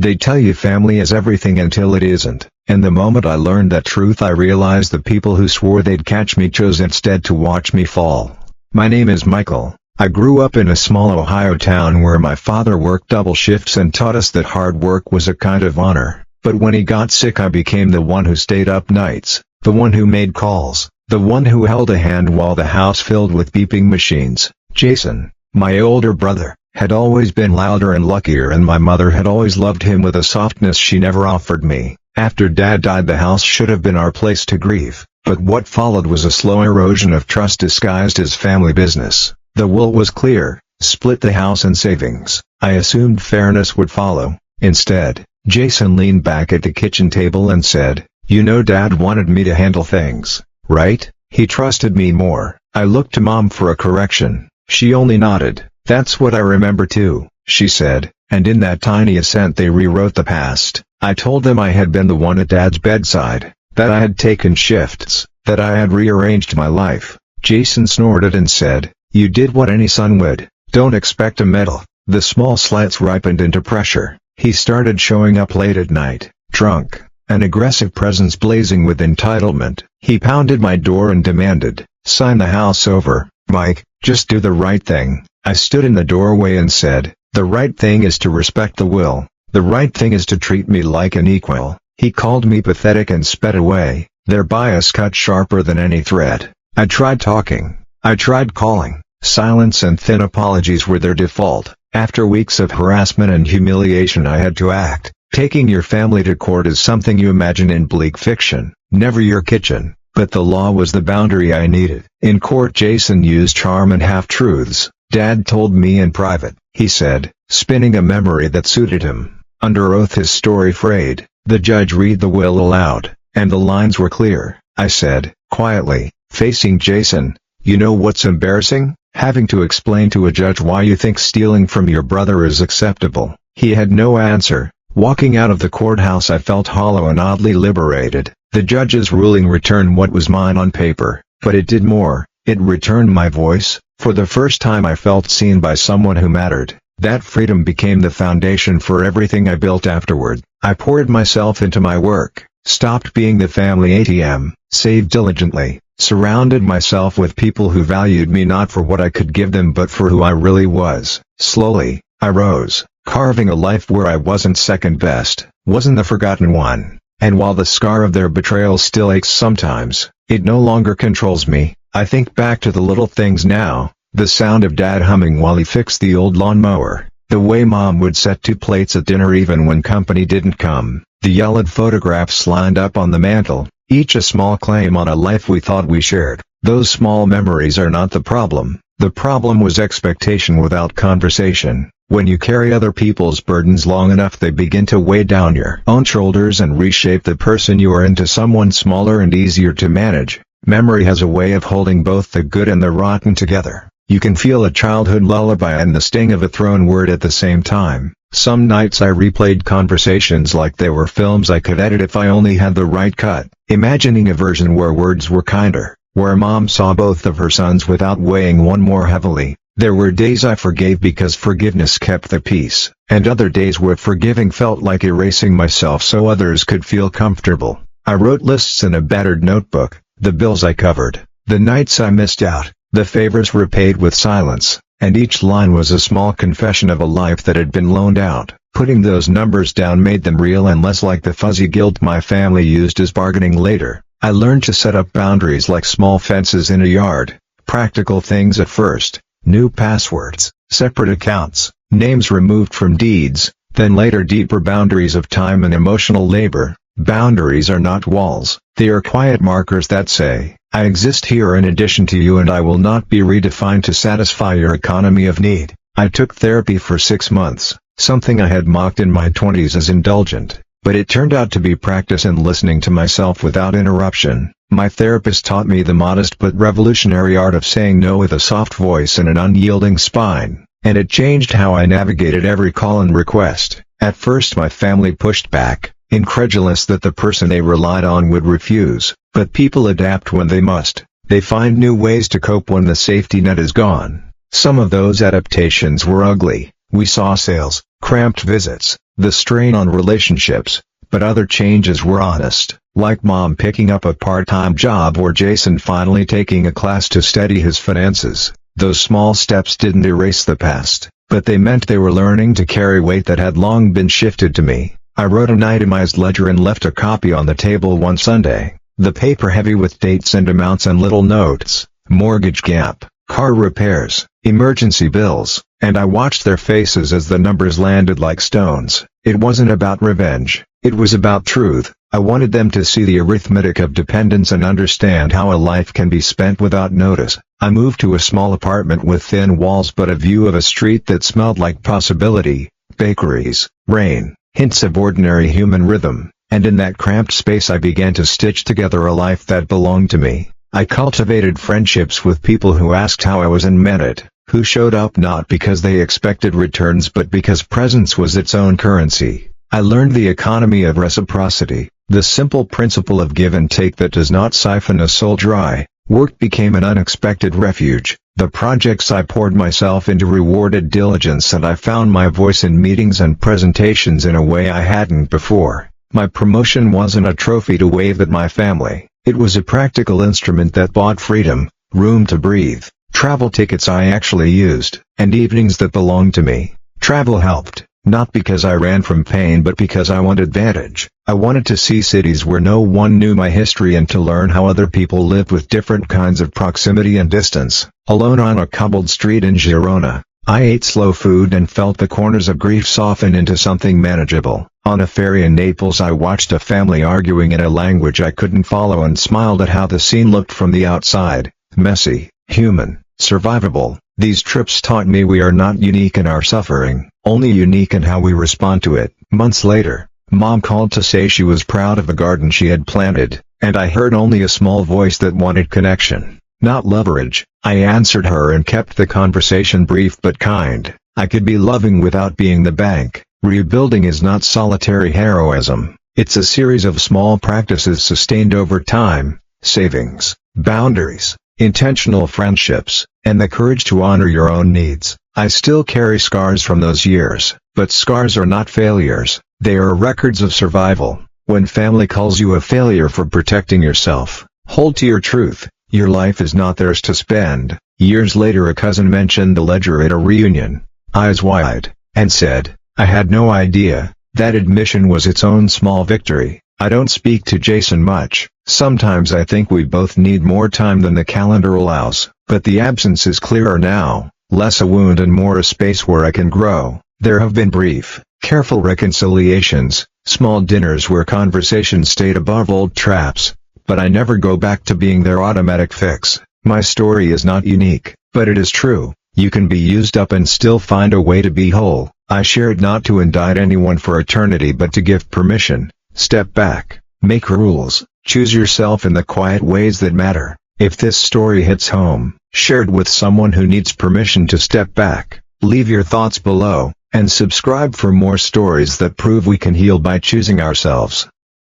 They tell you family is everything until it isn't, and the moment I learned that truth I realized the people who swore they'd catch me chose instead to watch me fall. My name is Michael. I grew up in a small Ohio town where my father worked double shifts and taught us that hard work was a kind of honor, but when he got sick I became the one who stayed up nights, the one who made calls, the one who held a hand while the house filled with beeping machines. Jason, my older brother, had always been louder and luckier, and my mother had always loved him with a softness she never offered me. After Dad died, the house should have been our place to grieve, but what followed was a slow erosion of trust disguised as family business. The will was clear: split the house and savings. I assumed fairness would follow. Instead, Jason leaned back at the kitchen table and said, "You know, Dad wanted me to handle things, right? He trusted me more." I looked to Mom for a correction. She only nodded. "That's what I remember too," she said, and in that tiny assent they rewrote the past. I told them I had been the one at Dad's bedside, that I had taken shifts, that I had rearranged my life. Jason snorted and said, "You did what any son would. Don't expect a medal." The small slights ripened into pressure. He started showing up late at night, drunk, an aggressive presence blazing with entitlement. He pounded my door and demanded, "Sign the house over, Mike, just do the right thing." I stood in the doorway and said, "The right thing is to respect the will. The right thing is to treat me like an equal." He called me pathetic and sped away, their bias cut sharper than any thread. I tried talking. I tried calling. Silence and thin apologies were their default. After weeks of harassment and humiliation I had to act. Taking your family to court is something you imagine in bleak fiction, never your kitchen. But the law was the boundary I needed. In court Jason used charm and half-truths. "Dad told me in private," he said, spinning a memory that suited him. Under oath his story frayed. The judge read the will aloud, and the lines were clear. I said, quietly, facing Jason, "You know what's embarrassing? Having to explain to a judge why you think stealing from your brother is acceptable." He had no answer. Walking out of the courthouse I felt hollow and oddly liberated. The judge's ruling returned what was mine on paper, but it did more. It returned my voice. For the first time I felt seen by someone who mattered. That freedom became the foundation for everything I built afterward. I poured myself into my work, stopped being the family ATM, saved diligently, surrounded myself with people who valued me not for what I could give them but for who I really was. Slowly, I rose, carving a life where I wasn't second best, wasn't the forgotten one. And while the scar of their betrayal still aches sometimes, it no longer controls me. I think back to the little things now, the sound of Dad humming while he fixed the old lawnmower, the way Mom would set 2 plates at dinner even when company didn't come, the yellowed photographs lined up on the mantel, each a small claim on a life we thought we shared. Those small memories are not the problem. The problem was expectation without conversation. When you carry other people's burdens long enough they begin to weigh down your own shoulders and reshape the person you are into someone smaller and easier to manage. Memory has a way of holding both the good and the rotten together. You can feel a childhood lullaby and the sting of a thrown word at the same time. Some nights I replayed conversations like they were films I could edit if I only had the right cut, imagining a version where words were kinder, where Mom saw both of her sons without weighing one more heavily. There were days I forgave because forgiveness kept the peace, and other days where forgiving felt like erasing myself so others could feel comfortable. I wrote lists in a battered notebook, the bills I covered, the nights I missed out, the favors repaid with silence, and each line was a small confession of a life that had been loaned out. Putting those numbers down made them real and less like the fuzzy guilt my family used as bargaining later. I learned to set up boundaries like small fences in a yard, practical things at first, new passwords, separate accounts, names removed from deeds, then later deeper boundaries of time and emotional labor. Boundaries are not walls, they are quiet markers that say, I exist here in addition to you and I will not be redefined to satisfy your economy of need. I took therapy for 6 months, something I had mocked in my 20s as indulgent, but it turned out to be practice in listening to myself without interruption. My therapist taught me the modest but revolutionary art of saying no with a soft voice and an unyielding spine, and it changed how I navigated every call and request. At first my family pushed back, incredulous that the person they relied on would refuse, but people adapt when they must. They find new ways to cope when the safety net is gone. Some of those adaptations were ugly. We saw sales, cramped visits, the strain on relationships, but other changes were honest, like Mom picking up a part-time job or Jason finally taking a class to steady his finances. Those small steps didn't erase the past, but they meant they were learning to carry weight that had long been shifted to me. I wrote an itemized ledger and left a copy on the table one Sunday, the paper heavy with dates and amounts and little notes, mortgage gap, car repairs, emergency bills, and I watched their faces as the numbers landed like stones. It wasn't about revenge, it was about truth. I wanted them to see the arithmetic of dependence and understand how a life can be spent without notice. I moved to a small apartment with thin walls but a view of a street that smelled like possibility, bakeries, rain, hints of ordinary human rhythm, and in that cramped space I began to stitch together a life that belonged to me. I cultivated friendships with people who asked how I was and meant it, who showed up not because they expected returns but because presence was its own currency. I learned the economy of reciprocity, the simple principle of give and take that does not siphon a soul dry. Work became an unexpected refuge. The projects I poured myself into rewarded diligence and I found my voice in meetings and presentations in a way I hadn't before. My promotion wasn't a trophy to wave at my family, it was a practical instrument that bought freedom, room to breathe, travel tickets I actually used, and evenings that belonged to me. Travel helped, not because I ran from pain but because I wanted vantage. I wanted to see cities where no one knew my history and to learn how other people lived with different kinds of proximity and distance. Alone on a cobbled street in Girona, I ate slow food and felt the corners of grief soften into something manageable. On a ferry in Naples I watched a family arguing in a language I couldn't follow and smiled at how the scene looked from the outside. Messy, human, survivable. These trips taught me we are not unique in our suffering, only unique in how we respond to it. Months later, Mom called to say she was proud of the garden she had planted, and I heard only a small voice that wanted connection, not leverage. I answered her and kept the conversation brief but kind. I could be loving without being the bank. Rebuilding is not solitary heroism, it's a series of small practices sustained over time, savings, boundaries, intentional friendships, and the courage to honor your own needs. I still carry scars from those years, but scars are not failures, they are records of survival. When family calls you a failure for protecting yourself, hold to your truth, your life is not theirs to spend. Years later a cousin mentioned the ledger at a reunion, eyes wide, and said, I had no idea. That admission was its own small victory. I don't speak to Jason much. Sometimes I think we both need more time than the calendar allows, but the absence is clearer now, less a wound and more a space where I can grow. There have been brief, careful reconciliations, small dinners where conversation stayed above old traps, but I never go back to being their automatic fix. My story is not unique, but it is true. You can be used up and still find a way to be whole. I shared not to indict anyone for eternity but to give permission. Step back, make rules, choose yourself in the quiet ways that matter. If this story hits home, share it with someone who needs permission to step back. Leave your thoughts below, and subscribe for more stories that prove we can heal by choosing ourselves.